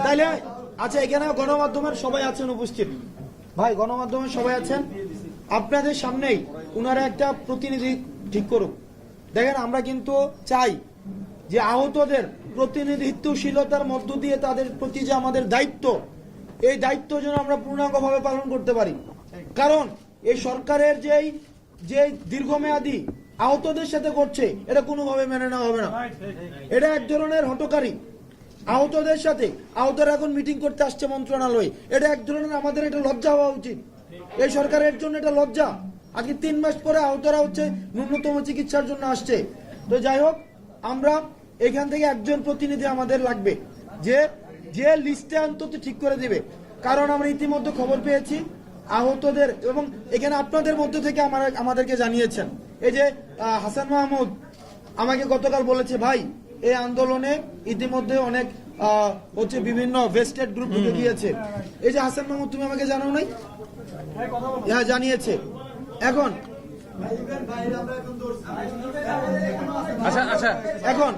তাইলে আচ্ছা, এখানে গণমাধ্যমের সবাই আছেন উপস্থিত, ভাই গণমাধ্যমের সবাই আছেন, আপনাদের সামনেই উনারা একটা প্রতিনিধি ঠিক করুক। দেখেন, আমরা কিন্তু চাই যে আহতদের প্রতিনিধিত্বশীলতার মধ্য দিয়ে তাদের প্রতি যে আমাদের দায়িত্ব, এই দায়িত্ব যেন আমরা পূর্ণাঙ্গভাবে পালন করতে পারি। কারণ এই সরকারের যে দীর্ঘমেয়াদী আহতদের সাথে করছে, এটা কোনোভাবে মেনে নেওয়া হবে না। এটা এক ধরনের হঠকারী আহতদের সাথে। আহতরা এখন মিটিং করতে আসছে মন্ত্রণালয়ে, এটা এক ধরনের আমাদের এটা লজ্জা হওয়া উচিত। এই সরকারের জন্য এটা লজ্জা। আজকে 3 মাস পরে আহতরা হচ্ছে ন্যূনতম চিকিৎসার জন্য আসছে। তো যাই হোক, আমরা এখান থেকে একজন প্রতিনিধি আমাদের লাগবে, যে লিস্টে অন্তত ঠিক করে দিবে। কারণ আমরা ইতিমধ্যে খবর পেয়েছি আহতদের, এবং এখানে আপনাদের মধ্যে থেকে আমাদেরকে জানিয়েছেন, এই যে হাসান মাহমুদ আমাকে গতকাল বলেছে, ভাই এই আন্দোলনে ইতিমধ্যে অনেক হচ্ছে বিভিন্ন ভেস্টেড গ্রুপ ঢুকে গিয়েছে। এই যে হাসান মাহমুদ, তুমি আমাকে জানাও নাই? হ্যাঁ, জানিয়েছে। এখন আচ্ছা আচ্ছা এখন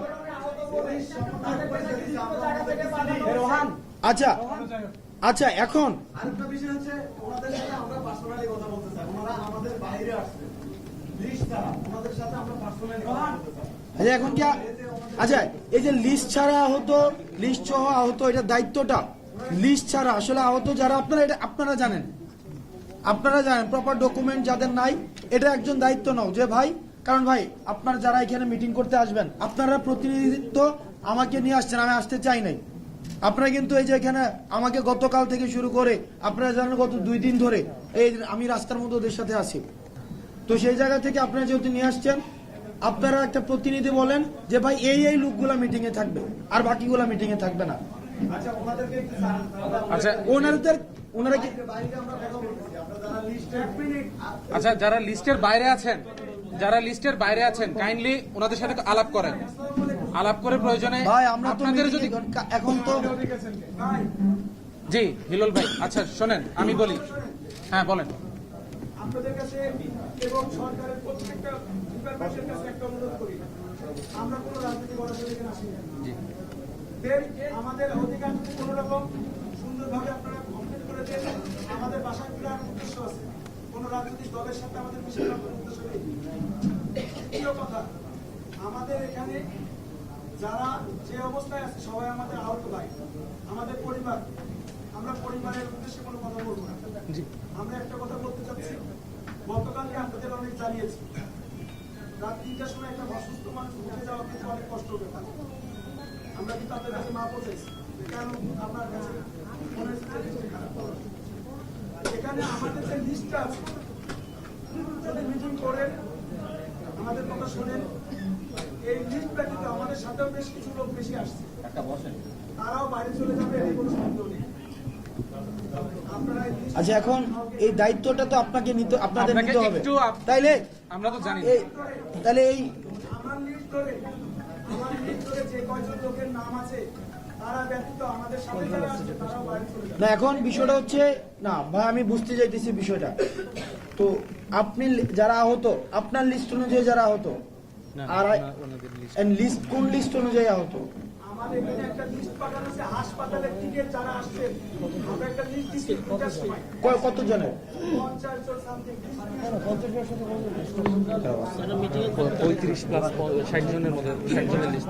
আচ্ছা আচ্ছা এখন আরেকটা বিষয় হচ্ছে, ওনাদের সাথে আমরা পার্সোনালি কথা বলতে চাই। ওনারা আমাদের বাইরে আসছে, লিস্ট ছাড়া ওনাদের সাথে আমরা পার্সোনালি কথা বলতে চাই। আচ্ছা, এখন কি আচ্ছা, এই যে লিস্ট ছাড়া আহত, লিস্ট সহ আহত, এটা দায়িত্বটা লিস্ট ছাড়া আসলে আহত যারা, আপনারা জানেন প্রপার ডকুমেন্ট যাদের নাই, এটা একজন দায়িত্ব নাও যে ভাই, কারণ ভাই আপনারা যারা এখানে মিটিং করতে আসবেন, আপনারা প্রতিনিধিত্ব আমাকে নিয়ে আসছেন, আমি আসতে চাই নাই। আপনারা কিন্তু এই যে এখানে আমাকে গতকাল থেকে শুরু করে আপনারা জানেন গত 2 দিন ধরে এই আমি রাস্তার মধ্যে ওদের সাথে আছি। তো সেই জায়গা থেকে আপনারা যেহেতু নিয়ে আসছেন, আপনারা একটা প্রতিনিধি বলেন যে ভাই এই লোকগুলা মিটিং এ থাকবে, আর বাকিগুলা মিটিং এ থাকবে না। আচ্ছা, ওনাদেরকে একটু আচ্ছা ওনারা কি বাইরে আমরা কথা বলতেছি, আমরা যারা লিস্টে আচ্ছা যারা লিস্টের বাইরে আছেন কাইন্ডলি ওনাদের সাথে আলাপ করেন, আলাপ করে প্রয়োজনে ভাই আমরা তো আপনাদের যদি এখন তো জি হিলোল ভাই, আচ্ছা শোনেন আমি বলি, হ্যাঁ বলেন। আপনাদের কাছে এবং সরকারের প্রত্যেকটা ডিপার্টমেন্টের কাছে একটা অনুরোধ করি, আমরা কোনো রাজনীতি করার জন্য এখানে আসি না। আমাদের অধিকার যদি কোনো রকম সুন্দরভাবে আপনারা কমপ্লিট করে দেন, আমাদের বাসায় ফেরার উদ্দেশ্য আছে। কোন রাজনৈতিক দলের সাথে আমাদের মিশে যাওয়ার উদ্দেশ্য নেই। দ্বিতীয় কথা, আমাদের এখানে যারা যে অবস্থায় আছে সবাই আমাদের আহত ভাই, আমাদের পরিবার। আমরা পরিবারের উদ্দেশ্যে কোনো কথা বলবো না। আমরা একটা কথা বলতে চাচ্ছি, গতকালকে আপনাদের অনেক জানিয়েছি, রাত 3টার সময় একটা অসুস্থ মানুষ উঠে যাওয়া কিন্তু অনেক কষ্ট হবে। আমরা কিন্তু আপনার কাছে মা বলতেছি, কেন আপনার কাছে এখানে আমাদের যে লিস্টটা আছে, যদি মিটিং করেন আমাদের কথা শোনেন, এই লিস্টটা কিন্তু আমাদের সাথেও বেশ কিছু লোক বেশি আসছে, তারাও বাইরে চলে যাবে, এই কোনো সন্দেহ নেই। আচ্ছা, এখন এই দায়িত্বটা তো আপনাদের নিতে হবে, তাইলে আমরা তো জানি তাহলে এই আমার লিস্ট ধরে যে কয়জন লোকের নাম আছে, তারা ব্যতীত আমাদের সাথে যারা আসছে তারাও বাইরে চলে যাবে। না, এখন বিষয়টা হচ্ছে, না ভাই আমি বুঝতে চাইতেছি বিষয়টা, তো আপনি যারা আহত, আপনার লিস্ট অনুযায়ী যারা আহত, আর লিস্ট কোন লিস্ট অনুযায়ী আহত? আমাদের এখানে একটা লিস্ট পাঠানো আছে, হাসপাতালের টিকেট যারা আসছে, আমরা একটা লিস্ট দিচ্ছি 2টার সময়। কত জনের? 50 জন সামথিং। 35+60 জনের মধ্যে 60 জনের লিস্ট।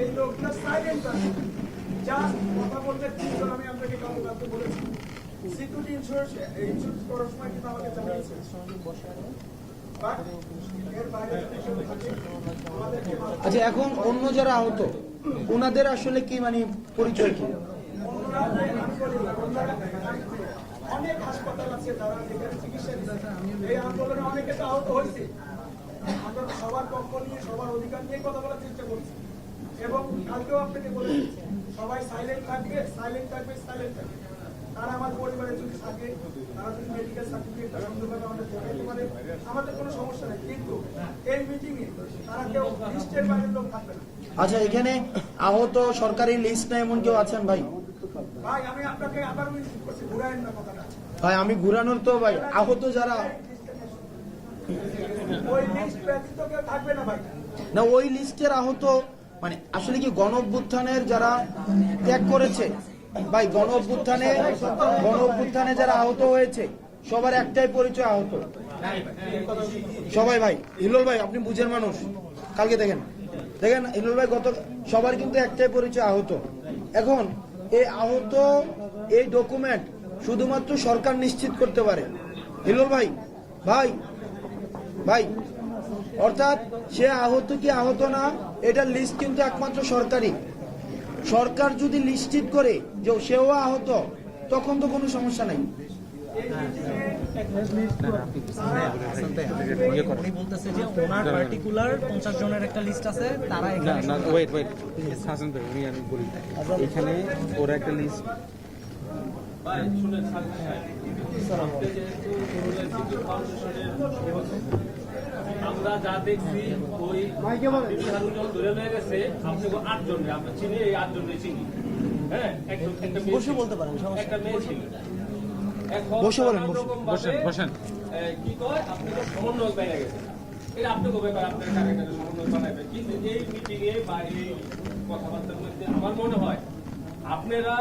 এই লোকটা সাইলেন্ট আছে, জাস্ট কথা বলতে 3 জন আমি আপনাকে কালকে বলেছি। সিকিউরিটি ইন্স্যুরেন্স করার সময় কিন্তু আমাকে জানিয়েছে। আচ্ছা, এখন অন্য যারা আহত ওনাদের আসলে কি মানে পরিচয় কি? অনেক হাসপাতাল আছে যারা যেখানে চিকিৎসা দিচ্ছে, এই আন্দোলনে অনেকে তো আহত হয়েছে। আমরা সবার পক্ষ নিয়ে সবার অধিকার নিয়ে কথা বলার চেষ্টা করছি, এবং কালকেও আপনাকে বলেছি সবাই সাইলেন্ট থাকবে। তারা আমার পরিবারে যদি থাকে, তারা যদি মেডিকেল সার্টিফিকেটটা সুন্দরভাবে আমাদের দেখাইতে পারে, আমাদের কোনো সমস্যা নেই। কিন্তু এই মিটিং এ তারা কেউ লিস্টের বাইরের লোক থাকবে না। আচ্ছা, এখানে আহত সরকারি লিস্ট না এমন কেউ আছেন ভাই? ভাই আমি আপনাকে আবার মিটিং করছি, ঘুরাইন না কথাটা। ভাই আমি ঘুরানোর তো ভাই, আহত যারা ওই লিস্ট ব্যতীত কেউ থাকবে না ভাই। না, ওই লিস্টের আহত মানে আসলে কি গণ অভ্যুত্থানের যারা ত্যাগ করেছে ভাই, গণ অভ্যুত্থানে যারা আহত হয়েছে সবার একটাই পরিচয় আহত। সবাই ভাই, হিলোল ভাই আপনি বুঝের মানুষ, কালকে দেখেন হিলোল ভাই সবার কিন্তু একটাই পরিচয় আহত। এখন এই আহত এই ডকুমেন্ট শুধুমাত্র সরকার নিশ্চিত করতে পারে। হিলোল ভাই ভাই ভাই অর্থাৎ সে আহত কি আহত না, এটার লিস্ট কিন্তু একমাত্র সরকারি। সরকার যদি নিশ্চিত করে যে সেও আহত, তখন তো কোনো সমস্যা নাই। উনি বলতেছে যে ওনার পার্টিকুলার 50 জনের একটা লিস্ট আছে, তারা এখানে ওয়েট হাসান ভাই আমি বলি, এখানে ওরা একটা লিস্ট আমরা যা দেখছি ওই ধরে নিয়ে গেছে আপনাকে 8 জন আমরা চিনি, এই 8 জনকে চিনি। হ্যাঁ, একটা বসে বলতে পারেন, একটা মেয়ে ছিল। বসে বলেন, বসেন। কি কয় আপনাকে সমন্বয় বাইরে গেছে, এটা আপনাকে ব্যাপার, আপনার কারেক্ট সমন্বয় বানাবে। কিন্তু এই মিটিং এ বা এই কথাবার্তার মধ্যে আমার মনে হয় আপনারা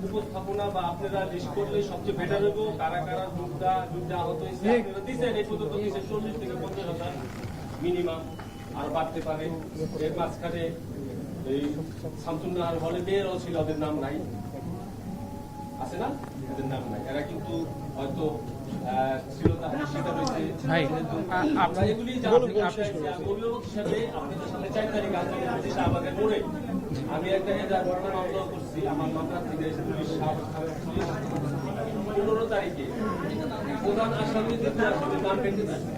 উপস্থাপনা বা আপনারা লিস্ট করলে সবচেয়ে বেটার হইব। কারা কারা যুদ্ধ আহত হয়েছে আপনারা দিচ্ছেন, এই পর্যন্ত দিচ্ছেন 40 থেকে 50,000 মিনিমাম, আর বাড়তে পারে। এর মাঝখানে এই শামসুন্নাহার হলে মেয়েরাও ছিল, ওদের নাম নাই, আছে না, এদের নাম নাই। এরা কিন্তু হয়তো ভাই, আমরা এগুলি অভিভাবক হিসাবে আপনাদের সামনে 4 তারিখ আমাদের পড়ে আমি একটা মামলা করছি। আমার মামলা থেকে 15 তারিখে প্রধান আসামিদের নাম পেতে থাকে,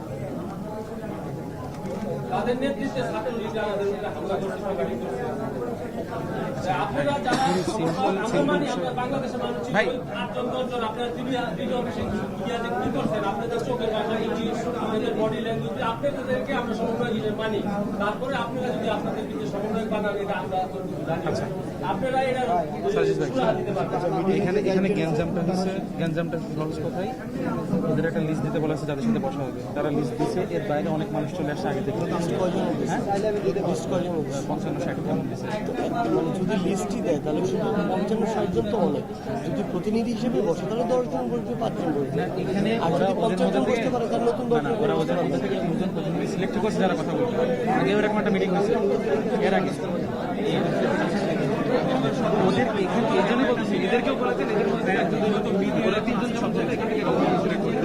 তাদের নেতৃত্বে ছাত্রলীগ আমাদের হামলা করছে, সংগঠিত করছে। আপনারা যারা বাংলাদেশের মানুষ 8 জন 10 জন আপনারা দিদি অফিসে কি করছেন, আপনাদের চোখের ভাষা, ইংলিশ, আপনাদের বডি ল্যাঙ্গুয়েজ, আপনাদেরকে আমরা সমন্বয় মানি। তারপরে আপনারা যদি আপনাদের দিকে সমন্বয় বানান, এটা আমরা জানি। আপনারা এটা দিতে পারবেন। এখানে গ্যাঞ্জামটা সহজ কথাই, ওদের একটা লিস্ট দিতে বলা আছে যাদের সাথে বসা হবে, তারা লিস্ট দিচ্ছে। এর বাইরে অনেক মানুষ চলে আসছে আগে থেকে। 55-60 কেমন দিচ্ছে? যদি লিস্টই দেয় তাহলে শুধু 55-60 জন তো অনেক, যদি প্রতিনিধি হিসেবে বসে তাহলে 10 জন বসবে, 5 জন বসবে। এখানে আর যদি 50 জন বসতে পারে তাহলে নতুন 10 জন ওরা ওদের মধ্যে থেকে নতুন প্রতিনিধি সিলেক্ট করছে যারা কথা বলছে। আগে ওরকম একটা মিটিং হয়েছে এর আগে, ওদের এখানে এই জন্যই বলতেছি, এদেরকেও বলেছেন এদের মধ্যে ওরা 3 জন সব জায়গায় এখান থেকে সিলেক্ট করে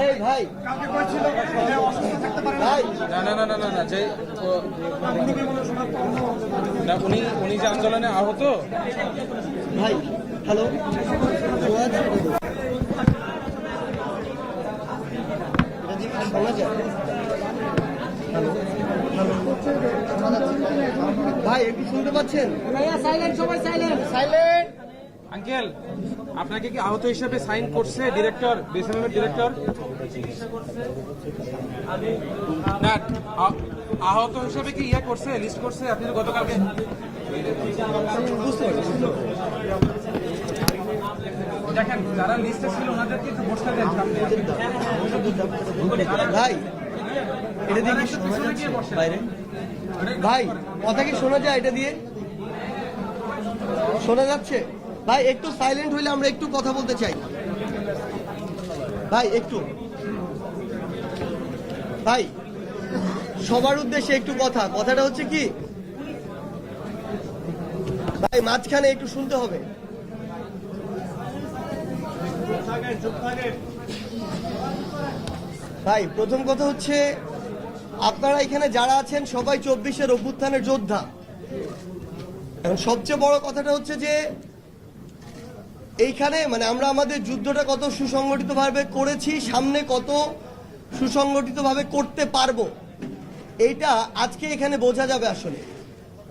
এই ভাই ভাই না যে উনি যে আন্দোলনে আহত। ভাই হ্যালো, শোনা যায়? ভাই একটু শুনতে পাচ্ছেন? আঙ্কেল, আপনাকে কি আহত হিসেবে সাইন করছে ডিরেক্টর, বিএসএমএম ডিরেক্টর? না, আহত হিসেবে কি ইয়ে করছে, লিস্ট করছে? আপনি তো গতকালকে দেখেন যারা লিস্টে ছিল ওনাদের কিন্তু বসতে দেন সামনে। ভাই এটা দিয়ে কি শোনা যাচ্ছে বাইরে? ভাই কথা কি শোনা যায়? এটা দিয়ে শোনা যাচ্ছে? ভাই একটু সাইলেন্ট হইলে আমরা একটু কথা বলতে চাই। ভাই একটু, ভাই সবার উদ্দেশ্যে একটু কথাটা হচ্ছে কি ভাই, মাঝখানে একটু শুনতে হবে। ভাই প্রথম কথা হচ্ছে, আপনারা এখানে যারা আছেন সবাই 24-এর অভ্যুত্থানের যোদ্ধা। এখন সবচেয়ে বড় কথাটা হচ্ছে যে এইখানে মানে আমরা আমাদের যুদ্ধটা কত সুসংগঠিতভাবে করেছি, সামনে কত সুসংগঠিতভাবে করতে পারবো, এইটা আজকে এখানে বোঝা যাবে আসলে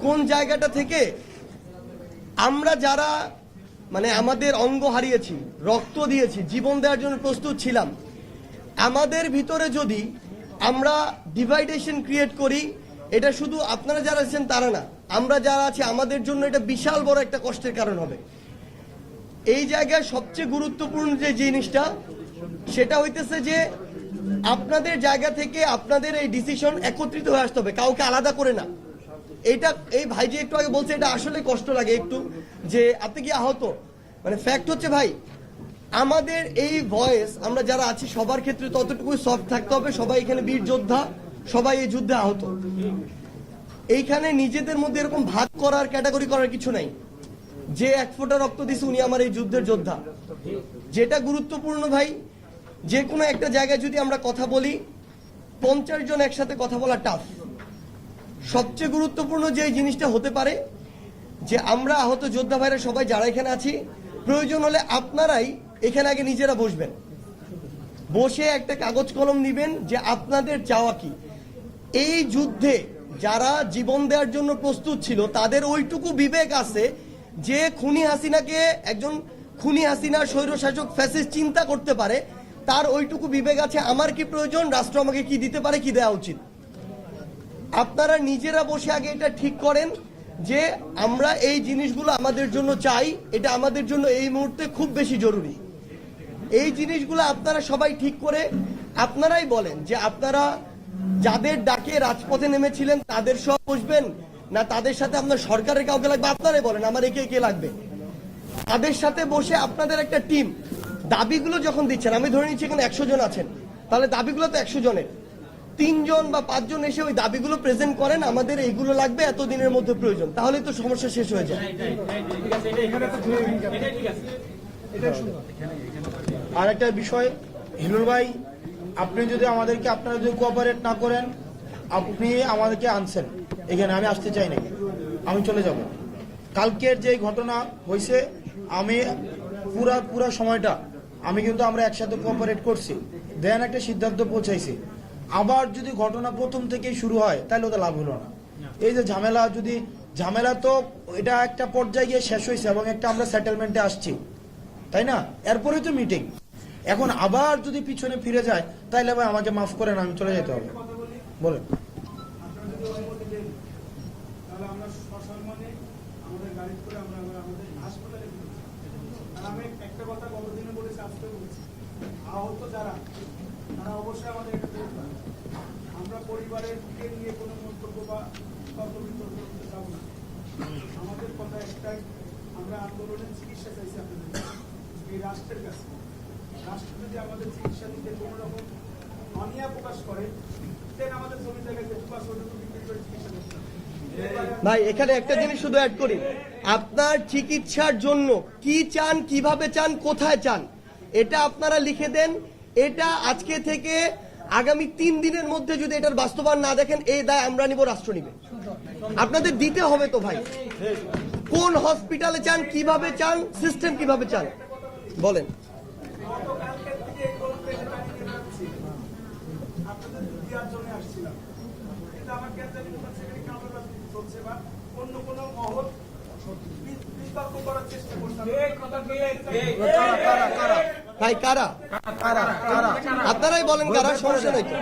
কোন জায়গাটা থেকে আমরা যারা মানে আমাদের অঙ্গ হারিয়েছি, রক্ত দিয়েছি, জীবন দেওয়ার জন্য প্রস্তুত ছিলাম, আমাদের ভিতরে যদি আমরা ডিভাইডেশন ক্রিয়েট করি এটা শুধু আপনারা যারা আছেন তারা না, আমরা যারা আছি আমাদের জন্য এটা বিশাল বড় একটা কষ্টের কারণ হবে। এই জায়গায় সবচেয়ে গুরুত্বপূর্ণ যে জিনিসটা সেটা হইতেছে যে আপনাদের জায়গা থেকে আপনাদের এই ডিসিশন একত্রিত হয়ে আসতে হবে, কাউকে আলাদা করে না। এটা এই ভাই যে একটু আগে বলছে এটা আসলে কষ্ট লাগে একটু, যে আপনি কি আহত, মানে ফ্যাক্ট হচ্ছে ভাই আমাদের এই ভয়েস আমরা যারা আছি সবার ক্ষেত্রে ততটুকু সফট থাকতে হবে। সবাই এখানে বীর যোদ্ধা, সবাই এই যুদ্ধে আহত। এইখানে নিজেদের মধ্যে এরকম ভাগ করার ক্যাটাগরি করার কিছু নাই। যে এক ফোঁটা রক্ত দিছে উনি আমার এই যুদ্ধের যোদ্ধা। যেটা গুরুত্বপূর্ণ ভাই, যে কোনো একটা জায়গায় যদি আমরা কথা বলি 50 জন একসাথে কথা বলা টাফ। সবচেয়ে গুরুত্বপূর্ণ যে জিনিসটা হতে পারে যে আমরা আহত যোদ্ধা ভাইরা সবাই যারা এখানে আছি, প্রয়োজন হলে আপনারাই এখানে আগে নিজেরা বসবেন, বসে একটা কাগজ কলম নিবেন যে আপনাদের চাওয়া কি। এই যুদ্ধে যারা জীবন দেওয়ার জন্য প্রস্তুত ছিল তাদের ওইটুকু বিবেক আছে যে খুনি হাসিনাকে, একজন খুনি হাসিনা স্বৈরশাসক ফ্যাসিস্ট চিন্তা করতে পারে, তার ওইটুকু বিবেক আছে আমার কি প্রয়োজন, রাষ্ট্র আমাকে কি দিতে পারে, কি দেওয়া উচিত। আপনারা নিজেরা বসে আগে এটা ঠিক করেন যে আমরা এই জিনিসগুলো আমাদের জন্য চাই, এটা আমাদের জন্য এই মুহূর্তে খুব বেশি জরুরি। এই জিনিসগুলো আপনারা সবাই ঠিক করে আপনারাই বলেন যে আপনারা যাদের ডাকে রাজপথে নেমেছিলেন তাদের সব বসবেন, না তাদের সাথে আপনার সরকারের কাউকে লাগবে, আপনারাই বলেন আমার একে কে লাগবে। তাদের সাথে বসে আপনাদের একটা টিম দাবিগুলো যখন দিচ্ছেন, আমি ধরে নিচ্ছি এখানে 100 জন আছেন, তাহলে দাবিগুলো তো 100 জনের, 3 জন বা 5 জন এসে ওই দাবিগুলো প্রেজেন্ট করেন, আমাদের এইগুলো লাগবে এত দিনের মধ্যে প্রয়োজন, তাহলে তো সমস্যা শেষ হয়ে যায়। আর একটা বিষয়, হিলুল ভাই আপনি যদি আমাদেরকে, আপনারা যদি কোঅপারেট না করেন, আপনি আমাদেরকে আনছেন এখানে, আমি আসতে চাই নাকি, আমি চলে যাব। কালকের যে ঘটনা হয়েছে, আমি পুরা সময়টা আমি কিন্তু আমরা একসাথে কোঅপারেট করছি, দেন একটা সিদ্ধান্ত পৌঁছাইছি। আবার যদি ঘটনা প্রথম থেকেই শুরু হয় তাহলে ওদের লাভ হলো না। এই যে ঝামেলা তো এটা একটা পর্যায়ে গিয়ে শেষ হয়েছে এবং একটা আমরা সেটেলমেন্টে আসছি, তাই না? এরপরে তো মিটিং, এখন আবার যদি পিছনে ফিরে যায় তাহলে ভাই আমাকে মাফ করেন, আমি চলে যেতে হবে। বলেন। তাহলে আমরা সসম্মানে আমাদের গাড়ি করে আমরা আমাদের হাসপাতালে ফিরব। আর আমি একটা কথা গতদিনে বলেছি, আজকে বলছি, আহত যারা তারা অবশ্যই আমাদের একটা পরিবার। আমরা পরিবারের দিকে নিয়ে কোনো মন্তব্য বা তর্ক বিতর্ক করতে যাব না। আমাদের কথা একটাই, আমরা আন্দোলনের চিকিৎসা চাইছি আপনাদের এই রাষ্ট্রের কাছে। রাষ্ট্র যদি আমাদের চিকিৎসা দিতে কোনো রকম অনিয়া প্রকাশ করে, দেন আমাদের জমি জায়গায় যেটুকু আছে ওইটুকু বিক্রি করে চিকিৎসা করতে হবে। ভাই এখানে একটা জিনিস শুধু অ্যাড করি, আপনার চিকিৎসার জন্য কি চান, কিভাবে চান, কোথায় চান, এটা আপনারা লিখে দেন। এটা আজকে থেকে আগামী 3 দিনের মধ্যে যদি এটার বাস্তবায়ন না দেখেন, এই দায় আমরা নিব, রাষ্ট্র নিবে। আপনাদের দিতে হবে তো ভাই, কোন হসপিটালে চান, কিভাবে চান, সিস্টেম কিভাবে চান বলেন। গতকালকের থেকে এই গল্পে টানিয়ে রাখছি, আপনাদের দেওয়ার জন্য আসছিলাম, কিন্তু আমার কেন জানি মনে হচ্ছে এখানে কামড় রাজনীতি চলছে বা অন্য কোনো মহৎ বিতর্ক করার চেষ্টা করছে। ভাই কারা আপনারাই বলেন, কারা, সমস্যা নাই তো।